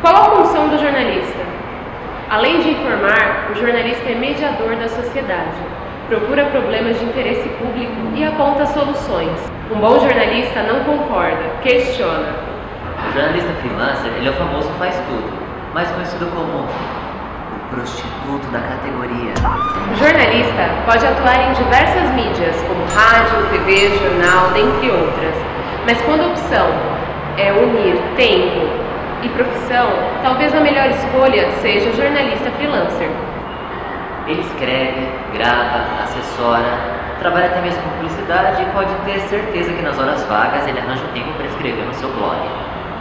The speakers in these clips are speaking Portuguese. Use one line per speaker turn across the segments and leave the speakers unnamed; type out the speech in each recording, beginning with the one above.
Qual a função do jornalista? Além de informar, o jornalista é mediador da sociedade, procura problemas de interesse público e aponta soluções. Um bom jornalista não concorda, questiona.
O jornalista freelancer, ele é o famoso faz tudo, mais conhecido como o prostituto da categoria.
O jornalista pode atuar em diversas mídias, como rádio, TV, jornal, dentre outras. Mas quando a opção é unir tempo e profissão, talvez a melhor escolha seja o jornalista freelancer.
Ele escreve, grava, assessora, trabalha até mesmo com publicidade e pode ter certeza que nas horas vagas ele arranja um tempo para escrever no seu blog.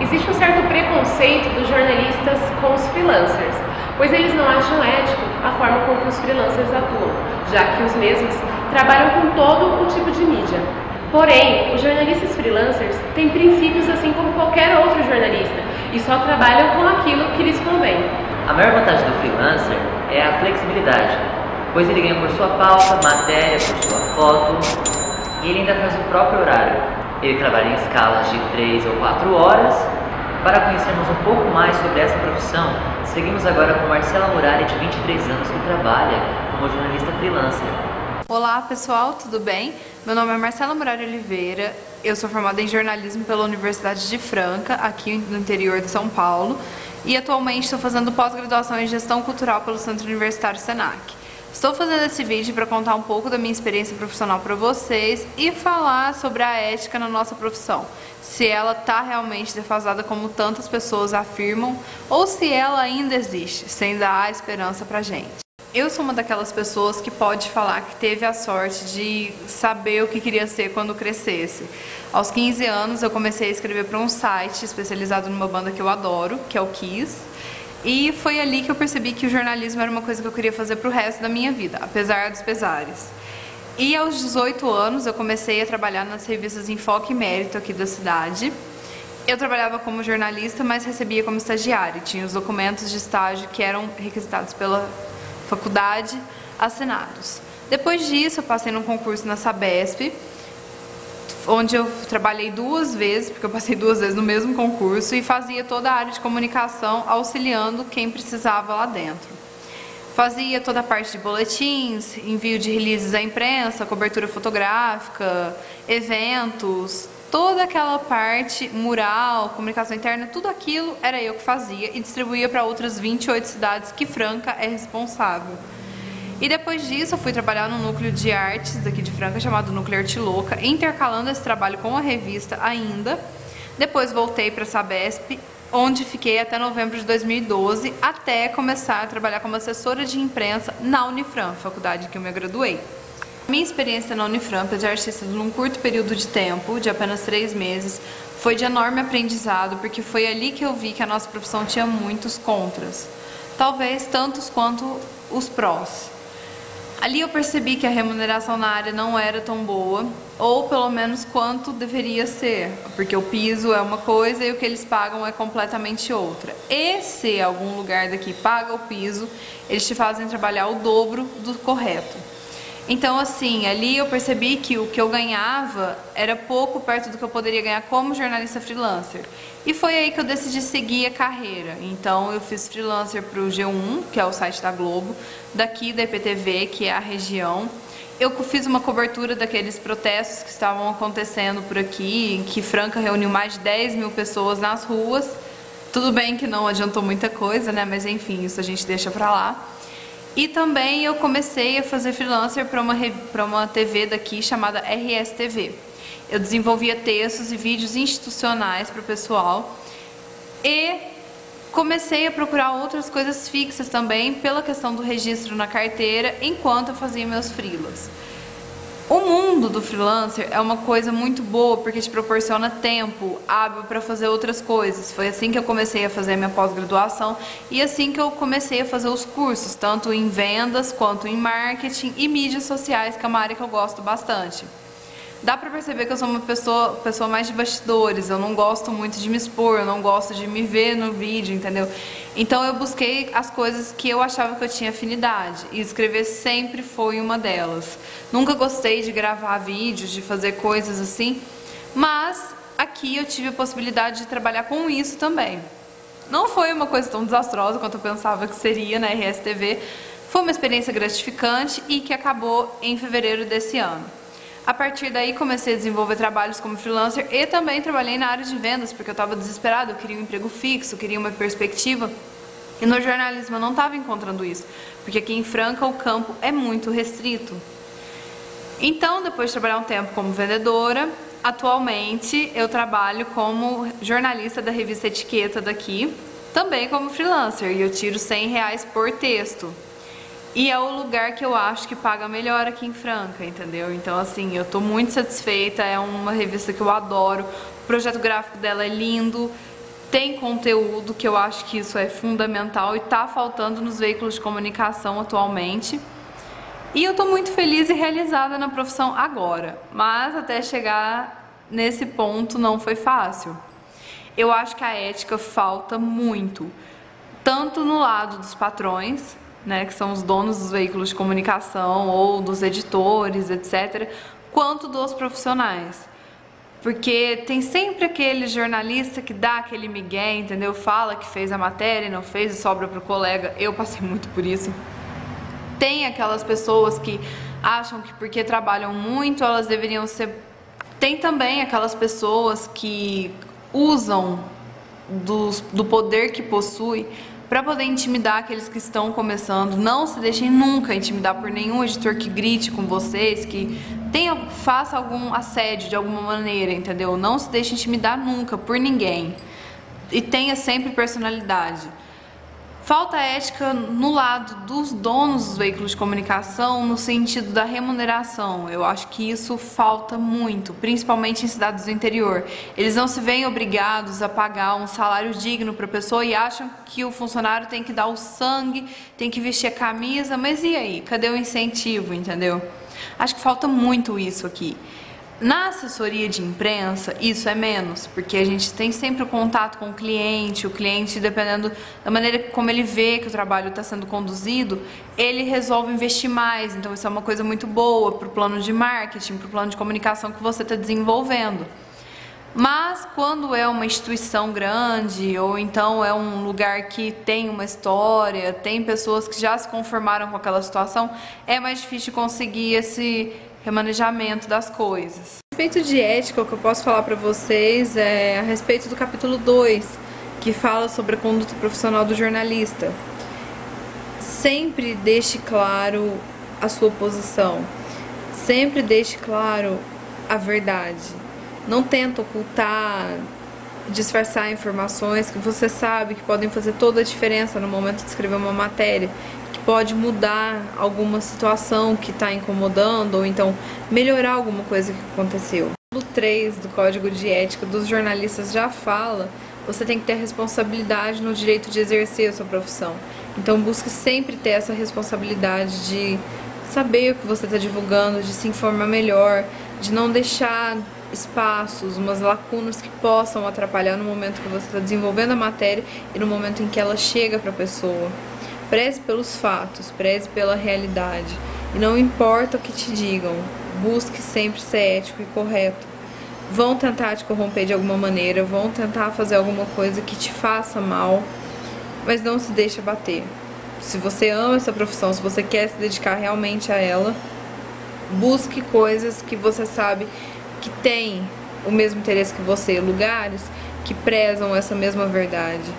Existe um certo preconceito dos jornalistas com os freelancers, pois eles não acham ético a forma com que os freelancers atuam, já que os mesmos trabalham com todo o tipo de mídia. Porém, os jornalistas freelancers têm princípios assim como qualquer outro jornalista e só trabalham com aquilo que lhes convém.
A maior vantagem do freelancer é a flexibilidade, pois ele ganha por sua pauta, matéria, por sua foto e ele ainda faz o próprio horário. Ele trabalha em escalas de 3 ou 4 horas. Para conhecermos um pouco mais sobre essa profissão, seguimos agora com Marcela Murari, de 23 anos, que trabalha como jornalista freelancer.
Olá pessoal, tudo bem? Meu nome é Marcela Murari Oliveira, eu sou formada em jornalismo pela Universidade de Franca, aqui no interior de São Paulo, e atualmente estou fazendo pós-graduação em Gestão Cultural pelo Centro Universitário Senac. Estou fazendo esse vídeo para contar um pouco da minha experiência profissional para vocês e falar sobre a ética na nossa profissão. Se ela está realmente defasada como tantas pessoas afirmam ou se ela ainda existe, sem dar esperança pra gente. Eu sou uma daquelas pessoas que pode falar que teve a sorte de saber o que queria ser quando crescesse. Aos 15 anos eu comecei a escrever para um site especializado numa banda que eu adoro, que é o Kiss. E foi ali que eu percebi que o jornalismo era uma coisa que eu queria fazer para o resto da minha vida, apesar dos pesares. E aos 18 anos eu comecei a trabalhar nas revistas Enfoque e Mérito aqui da cidade. Eu trabalhava como jornalista, mas recebia como estagiária. Tinha os documentos de estágio que eram requisitados pela faculdade, assinados. Depois disso eu passei num concurso na Sabesp, onde eu trabalhei 2 vezes, porque eu passei 2 vezes no mesmo concurso e fazia toda a área de comunicação, auxiliando quem precisava lá dentro. Fazia toda a parte de boletins, envio de releases à imprensa, cobertura fotográfica, eventos, toda aquela parte, mural, comunicação interna, tudo aquilo era eu que fazia e distribuía para outras 28 cidades que Franca é responsável. E depois disso eu fui trabalhar no núcleo de artes daqui de Franca, chamado Núcleo Arte Louca, intercalando esse trabalho com a revista ainda. Depois voltei para a Sabesp, onde fiquei até novembro de 2012, até começar a trabalhar como assessora de imprensa na Unifran, faculdade que eu me graduei. Minha experiência na Unifran, apesar de ter sido num curto período de tempo, de apenas 3 meses, foi de enorme aprendizado, porque foi ali que eu vi que a nossa profissão tinha muitos contras, talvez tantos quanto os prós. Ali eu percebi que a remuneração na área não era tão boa, ou pelo menos quanto deveria ser, porque o piso é uma coisa e o que eles pagam é completamente outra. E se algum lugar daqui paga o piso, eles te fazem trabalhar o dobro do correto. Então assim, ali eu percebi que o que eu ganhava era pouco perto do que eu poderia ganhar como jornalista freelancer. E foi aí que eu decidi seguir a carreira. Então eu fiz freelancer para o G1, que é o site da Globo, daqui da EPTV, que é a região. Eu fiz uma cobertura daqueles protestos que estavam acontecendo por aqui, em que Franca reuniu mais de 10 mil pessoas nas ruas. Tudo bem que não adiantou muita coisa, né? Mas enfim, isso a gente deixa pra lá. E também eu comecei a fazer freelancer para uma TV daqui chamada RSTV. Eu desenvolvia textos e vídeos institucionais para o pessoal e comecei a procurar outras coisas fixas também pela questão do registro na carteira enquanto eu fazia meus freelas. O mundo do freelancer é uma coisa muito boa porque te proporciona tempo hábil para fazer outras coisas. Foi assim que eu comecei a fazer a minha pós-graduação e assim que eu comecei a fazer os cursos, tanto em vendas quanto em marketing e mídias sociais, que é uma área que eu gosto bastante. Dá pra perceber que eu sou uma pessoa mais de bastidores, eu não gosto muito de me expor, eu não gosto de me ver no vídeo, entendeu? Então eu busquei as coisas que eu achava que eu tinha afinidade, e escrever sempre foi uma delas. Nunca gostei de gravar vídeos, de fazer coisas assim, mas aqui eu tive a possibilidade de trabalhar com isso também. Não foi uma coisa tão desastrosa quanto eu pensava que seria na RSTV. Foi uma experiência gratificante e que acabou em fevereiro desse ano. A partir daí comecei a desenvolver trabalhos como freelancer e também trabalhei na área de vendas, porque eu estava desesperada, eu queria um emprego fixo, queria uma perspectiva. E no jornalismo eu não estava encontrando isso, porque aqui em Franca o campo é muito restrito. Então, depois de trabalhar um tempo como vendedora, atualmente eu trabalho como jornalista da revista Etiqueta daqui, também como freelancer, e eu tiro R$100 por texto. E é o lugar que eu acho que paga melhor aqui em Franca, entendeu? Então, assim, eu tô muito satisfeita, é uma revista que eu adoro, o projeto gráfico dela é lindo, tem conteúdo, que eu acho que isso é fundamental e tá faltando nos veículos de comunicação atualmente. E eu tô muito feliz e realizada na profissão agora, mas até chegar nesse ponto não foi fácil. Eu acho que a ética falta muito, tanto no lado dos patrões, né, que são os donos dos veículos de comunicação ou dos editores, etc., quanto dos profissionais. Porque tem sempre aquele jornalista que dá aquele migué, entendeu? Fala que fez a matéria e não fez e sobra pro colega. Eu passei muito por isso. Tem aquelas pessoas que acham que porque trabalham muito elas deveriam ser... Tem também aquelas pessoas que usam do poder que possui para poder intimidar aqueles que estão começando. Não se deixem nunca intimidar por nenhum editor que grite com vocês, que faça algum assédio de alguma maneira, entendeu? Não se deixe intimidar nunca por ninguém. E tenha sempre personalidade. Falta ética no lado dos donos dos veículos de comunicação, no sentido da remuneração. Eu acho que isso falta muito, principalmente em cidades do interior. Eles não se veem obrigados a pagar um salário digno para a pessoa e acham que o funcionário tem que dar o sangue, tem que vestir a camisa, mas e aí? Cadê o incentivo, entendeu? Acho que falta muito isso aqui. Na assessoria de imprensa, isso é menos, porque a gente tem sempre o contato com o cliente, dependendo da maneira como ele vê que o trabalho está sendo conduzido, ele resolve investir mais, então isso é uma coisa muito boa para o plano de marketing, para o plano de comunicação que você está desenvolvendo. Mas quando é uma instituição grande, ou então é um lugar que tem uma história, tem pessoas que já se conformaram com aquela situação, é mais difícil conseguir esse remanejamento das coisas. A respeito de ética, o que eu posso falar para vocês é a respeito do capítulo 2, que fala sobre a conduta profissional do jornalista. Sempre deixe claro a sua posição, sempre deixe claro a verdade. Não tenta ocultar, disfarçar informações que você sabe que podem fazer toda a diferença no momento de escrever uma matéria, que pode mudar alguma situação que está incomodando ou então melhorar alguma coisa que aconteceu. O 3 do Código de Ética dos jornalistas já fala, você tem que ter responsabilidade no direito de exercer a sua profissão. Então busque sempre ter essa responsabilidade de saber o que você está divulgando, de se informar melhor, de não deixar espaços, umas lacunas que possam atrapalhar no momento que você está desenvolvendo a matéria e no momento em que ela chega para a pessoa. Preze pelos fatos, preze pela realidade e não importa o que te digam, busque sempre ser ético e correto. Vão tentar te corromper de alguma maneira, vão tentar fazer alguma coisa que te faça mal, mas não se deixe abater. Se você ama essa profissão, se você quer se dedicar realmente a ela, busque coisas que você sabe que tem o mesmo interesse que você, lugares que prezam essa mesma verdade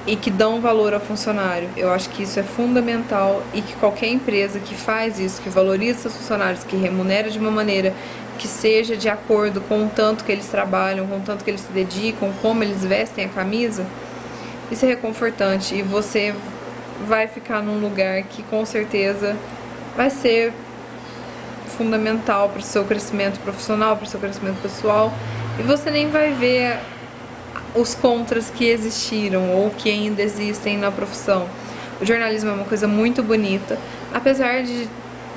e que dão valor ao funcionário. Eu acho que isso é fundamental e que qualquer empresa que faz isso, que valoriza seus funcionários, que remunera de uma maneira que seja de acordo com o tanto que eles trabalham, com o tanto que eles se dedicam, como eles vestem a camisa, isso é reconfortante e você vai ficar num lugar que com certeza vai ser fundamental para o seu crescimento profissional, para o seu crescimento pessoal, e você nem vai ver os contras que existiram ou que ainda existem na profissão. O jornalismo é uma coisa muito bonita, apesar de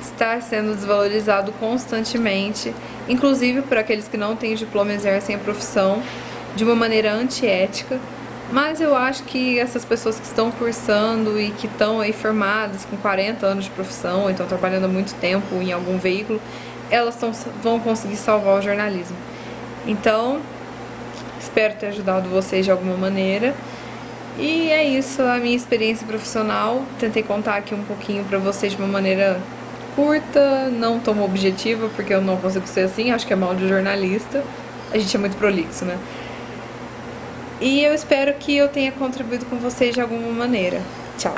estar sendo desvalorizado constantemente, inclusive por aqueles que não têm diploma e exercem a profissão de uma maneira antiética. Mas eu acho que essas pessoas que estão cursando e que estão aí formadas com 40 anos de profissão, ou estão trabalhando há muito tempo em algum veículo, elas vão conseguir salvar o jornalismo. Então, espero ter ajudado vocês de alguma maneira E é isso, a minha experiência profissional. Tentei contar aqui um pouquinho pra vocês de uma maneira curta, não tão objetiva, porque eu não consigo ser assim, acho que é mal de jornalista. A gente é muito prolixo, né? E eu espero que eu tenha contribuído com vocês de alguma maneira. Tchau!